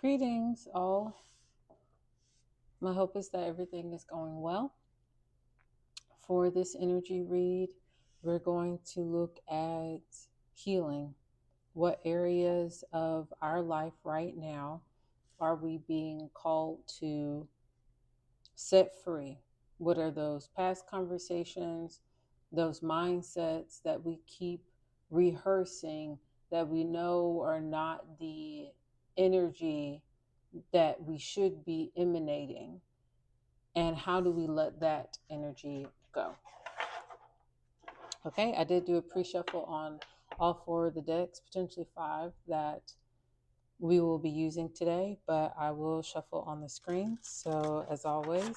Greetings, all. My hope is that everything is going well. For this energy read, we're going to look at healing. What areas of our life right now are we being called to set free? What are those past conversations, those mindsets that we keep rehearsing that we know are not the energy that we should be emanating? And how do we let that energy go? Okay, I did do a pre-shuffle on all four of the decks, potentially five, that we will be using today, but I will shuffle on the screen. So as always,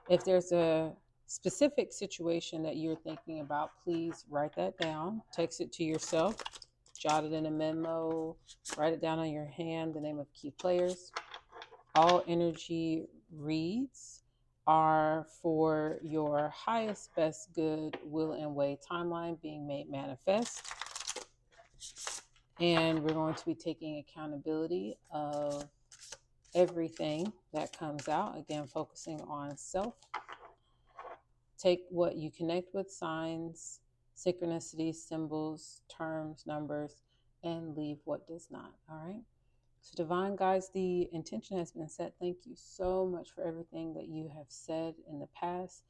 if there's a specific situation that you're thinking about, please write that down, text it to yourself, jot it in a memo, write it down on your hand, the name of key players. All energy reads are for your highest, best good, will, and way timeline being made manifest. And we're going to be taking accountability of everything that comes out. Again, focusing on self. Take what you connect with, signs, synchronicities, symbols, terms, numbers, and leave what does not. All right. So, divine guides, the intention has been set. Thank you so much for everything that you have said in the past.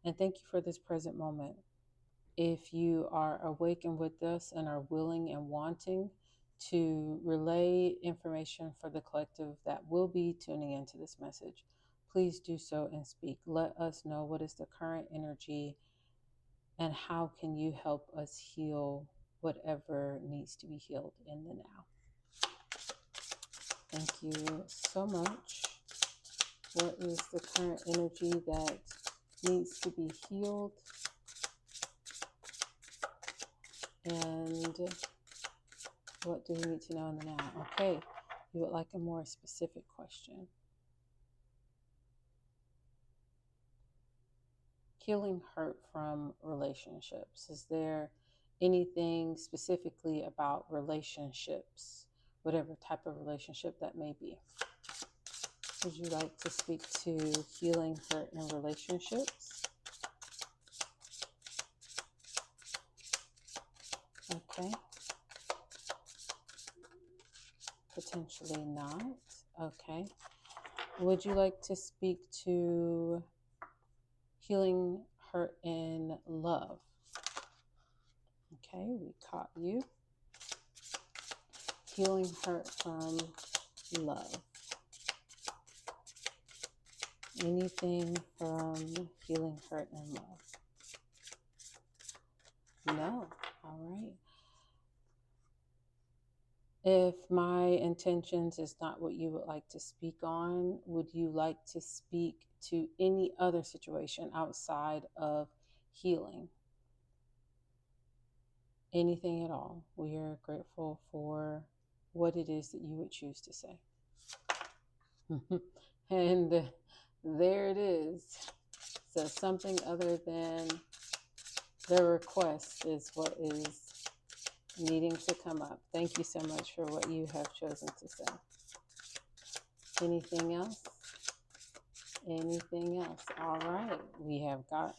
And thank you for this present moment. If you are awake and with us and are willing and wanting to relay information for the collective that will be tuning into this message, please do so and speak. Let us know what is the current energy and how can you help us heal whatever needs to be healed in the now. Thank you so much. What is the current energy that needs to be healed? And what do we need to know in the now? Okay, you would like a more specific question. Healing hurt from relationships. Is there anything specifically about relationships, whatever type of relationship that may be? Would you like to speak to healing hurt in relationships? Okay. Potentially not. Okay. Would you like to speak to healing hurt in love? Okay, we caught you. Healing hurt from love. Anything from healing hurt in love? No. All right. If my intentions is not what you would like to speak on, would you like to speak to any other situation outside of healing? Anything at all? We are grateful for what it is that you would choose to say. And there it is. So something other than the request is what is needing to come up. Thank you so much for what you have chosen to say. Anything else? Anything else? All right. We have got,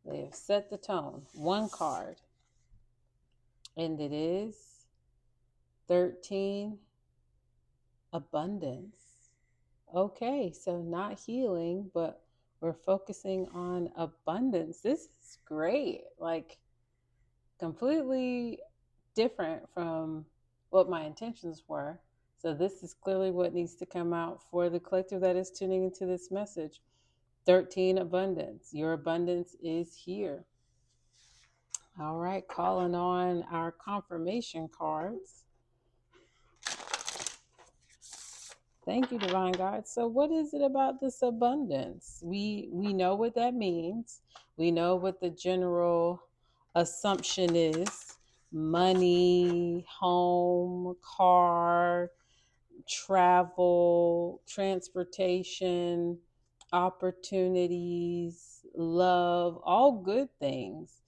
they have set the tone. One card. And it is 13, abundance. Okay, so not healing, but we're focusing on abundance. This is great. Like, completely different from what my intentions were. So this is clearly what needs to come out for the collective that is tuning into this message. 13, abundance. Your abundance is here. All right, calling on our confirmation cards. Thank you, Divine God. So what is it about this abundance? We know what that means. We know what the general assumption is. Money, home, car, travel, transportation, opportunities, love, all good things.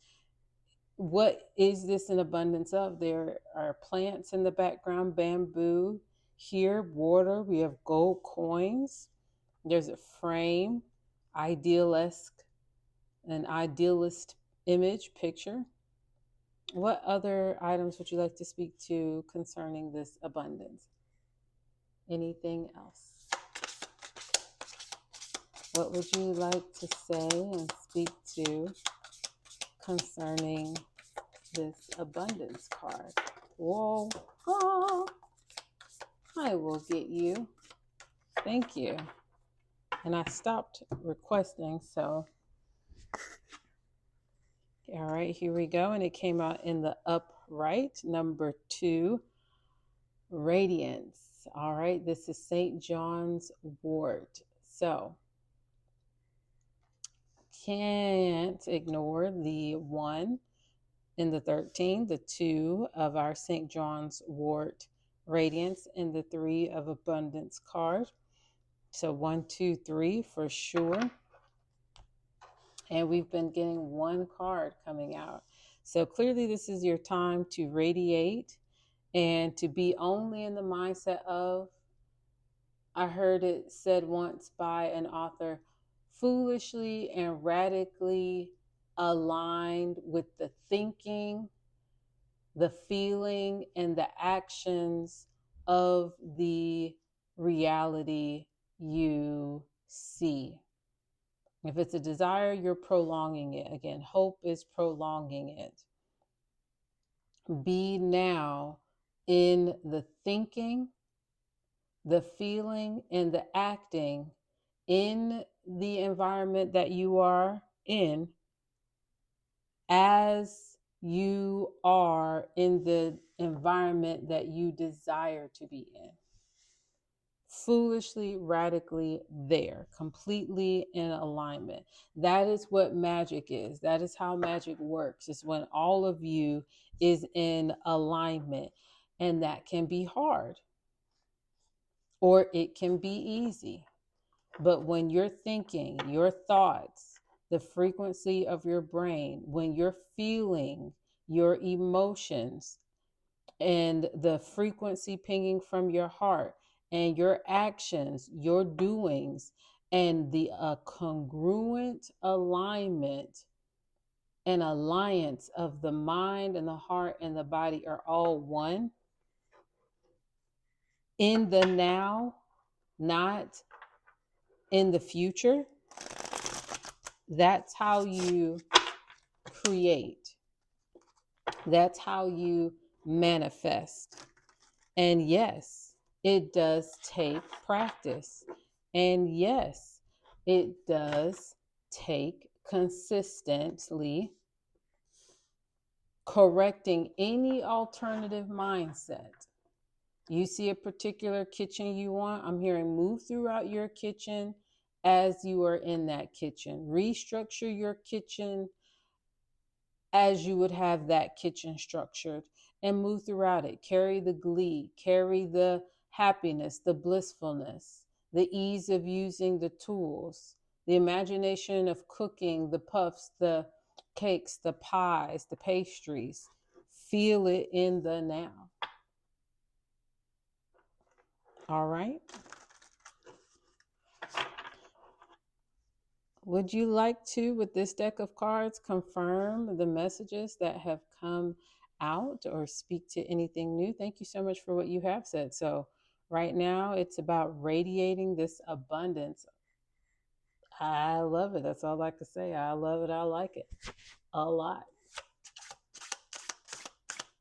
What is this an abundance of? There are plants in the background, bamboo, here, water, we have gold coins. There's a frame, an idealist image, picture. What other items would you like to speak to concerning this abundance? Anything else? What would you like to say and speak to concerning this abundance card? Whoa. Oh, I will get you. Thank you. And I stopped requesting, so all right, here we go. And it came out in the upright, number 2, radiance. All right, this is St. John's wort. So can't ignore the 1 in the 13, the 2 of our St. John's wort radiance, and the 3 of abundance card. So 1, 2, 3 for sure. And we've been getting 1 card coming out. So clearly this is your time to radiate and to be only in the mindset of, I heard it said once by an author, foolishly and radically aligned with the thinking, the feeling, and the actions of the reality you see. If it's a desire, you're prolonging it. Again, hope is prolonging it. Be now in the thinking, the feeling, and the acting in the environment that you are in as you are in the environment that you desire to be in. Foolishly, radically there, completely in alignment. That is what magic is. That is how magic works. It's when all of you is in alignment, and that can be hard or it can be easy. But when you're thinking, your thoughts, the frequency of your brain, when you're feeling your emotions and the frequency pinging from your heart, and your actions, your doings, and the congruent alignment and alliance of the mind and the heart and the body are all one in the now, not in the future. That's how you create. That's how you manifest. And yes, it does take practice. And yes, it does take consistently correcting any alternative mindset. You see a particular kitchen you want, I'm hearing move throughout your kitchen as you are in that kitchen. Restructure your kitchen as you would have that kitchen structured, and move throughout it. Carry the glee, carry the happiness, the blissfulness, the ease of using the tools, the imagination of cooking, the puffs, the cakes, the pies, the pastries. Feel it in the now. All right. Would you like to, with this deck of cards, confirm the messages that have come out or speak to anything new? Thank you so much for what you have said. So right now it's about radiating this abundance. I love it. That's all I can say. I love it. I like it a lot.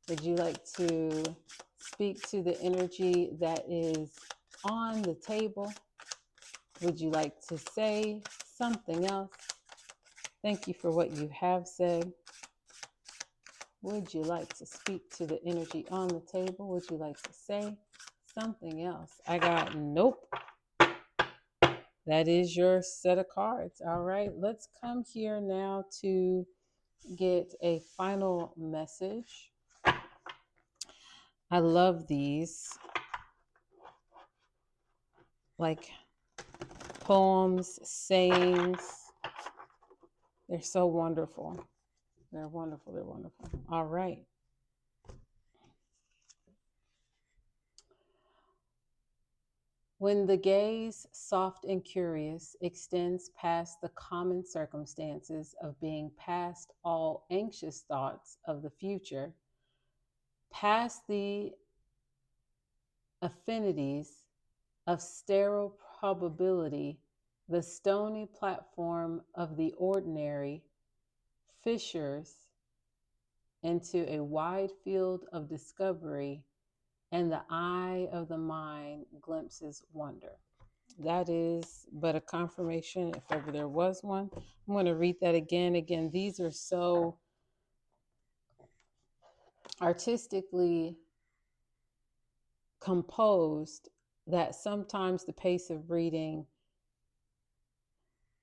Would you like to speak to the energy that is on the table? Would you like to say something else? Thank you for what you have said. Would you like to speak to the energy on the table? Would you like to say something else? I got nope. That is your set of cards. All right, let's come here now to get a final message. I love these, like poems, sayings. They're so wonderful. They're wonderful. They're wonderful. All right. When the gaze, soft and curious, extends past the common circumstances of being past all anxious thoughts of the future, past the affinities of sterile probability, the stony platform of the ordinary fissures into a wide field of discovery, and the eye of the mind glimpses wonder. That is but a confirmation, if ever there was one. I'm going to read that again. Again, these are so artistically composed that sometimes the pace of reading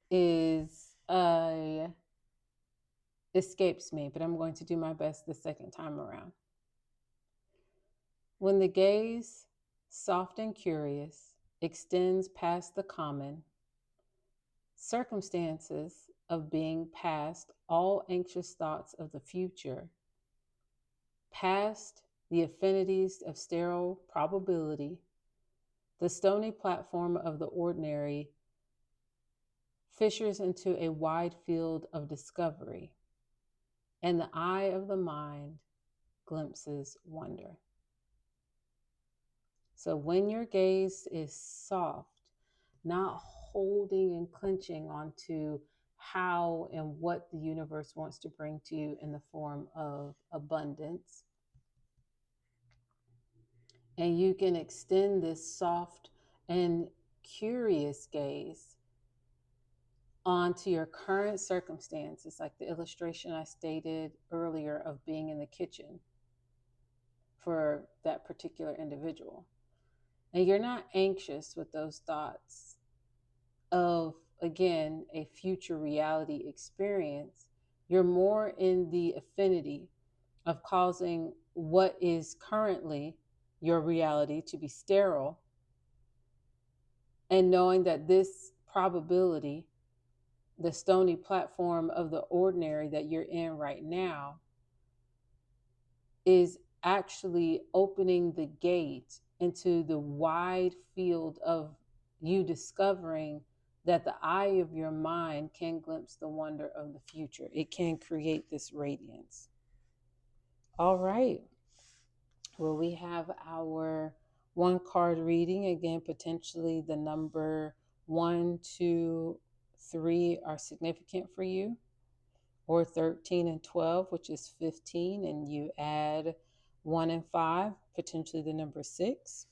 is escapes me, but I'm going to do my best the second time around. When the gaze, soft and curious, extends past the common circumstances of being past all anxious thoughts of the future, past the affinities of sterile probability, the stony platform of the ordinary fissures into a wide field of discovery, and the eye of the mind glimpses wonder. So when your gaze is soft, not holding and clenching onto how and what the universe wants to bring to you in the form of abundance, and you can extend this soft and curious gaze onto your current circumstances, like the illustration I stated earlier of being in the kitchen for that particular individual. And you're not anxious with those thoughts of, again, a future reality experience. You're more in the affinity of causing what is currently your reality to be sterile, and knowing that this probability, the stony platform of the ordinary that you're in right now, is actually opening the gate into the wide field of you discovering that the eye of your mind can glimpse the wonder of the future. It can create this radiance. All right. Well, we have our one card reading. Again, potentially the number 1, 2, 3 are significant for you, or 13 and 12, which is 15, and you add 1 and 5, potentially the number 6.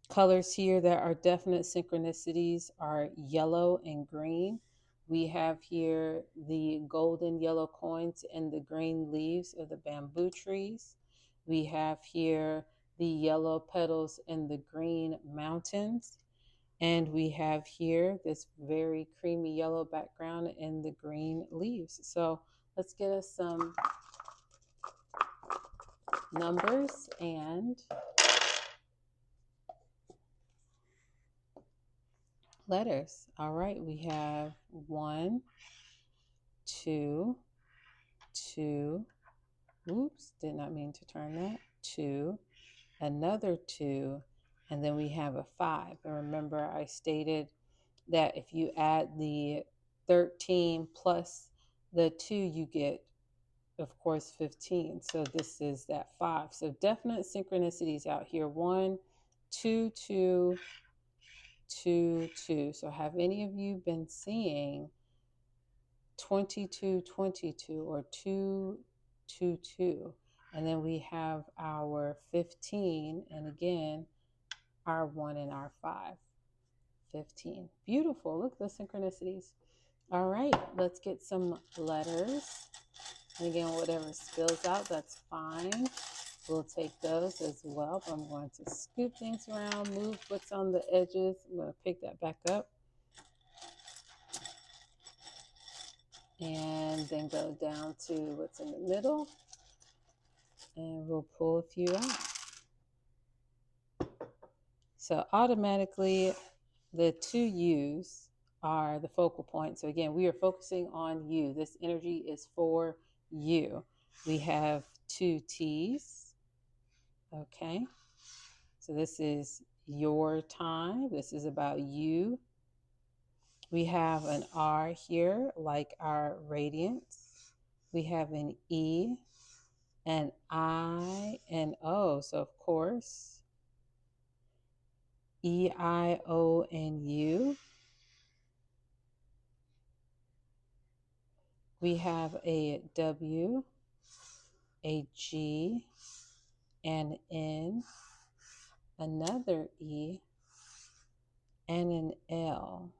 Colors here that are definite synchronicities are yellow and green. We have here the golden yellow coins and the green leaves of the bamboo trees. We have here the yellow petals and the green mountains. And we have here this very creamy yellow background and the green leaves. So let's get us some numbers and letters. All right, we have 1, 2, 2. Oops, did not mean to turn that. 2, another 2, and then we have a 5. And remember, I stated that if you add the 13 plus the 2, you get, of course, 15. So this is that 5. So definite synchronicities out here. 1, 2, 2, 2, 2. So have any of you been seeing 22, 22 or 2, 2, 2? And then we have our 15, and again, our 1 and our 5. 15. Beautiful. Look at the synchronicities. All right, let's get some letters. And again, whatever spills out, that's fine. We'll take those as well. But I'm going to scoop things around, move what's on the edges. I'm going to pick that back up. And then go down to what's in the middle. And we'll pull a few out. So automatically, the 2 U's are the focal point. So again, we are focusing on you. This energy is for you. We have 2 T's. Okay. So this is your time. This is about you. We have an R here, like our radiance. We have an E, an I, and O. So, of course, E, I, O, and U. We have a W, a G, an N, another E, and an L.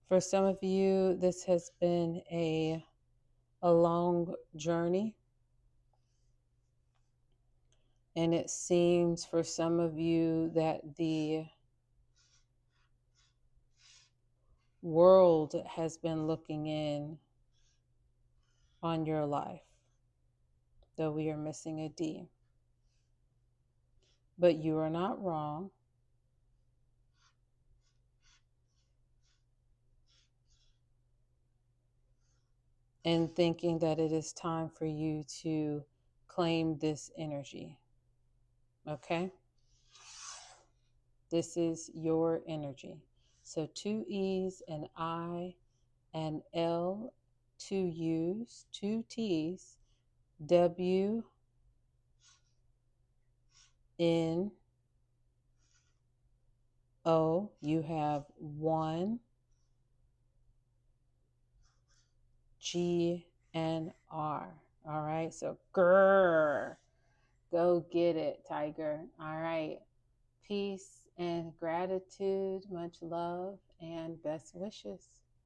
For some of you, this has been a long journey. And it seems for some of you that the world has been looking in on your life, though we are missing a D. But you are not wrong. In thinking that it is time for you to claim this energy. Okay? This is your energy. So 2 E's, an I, an L, 2 U's, 2 T's, W, N, O. You have 1, G, and R. All right. So grrr. Go get it, Tiger. All right. Peace and gratitude. Much love and best wishes.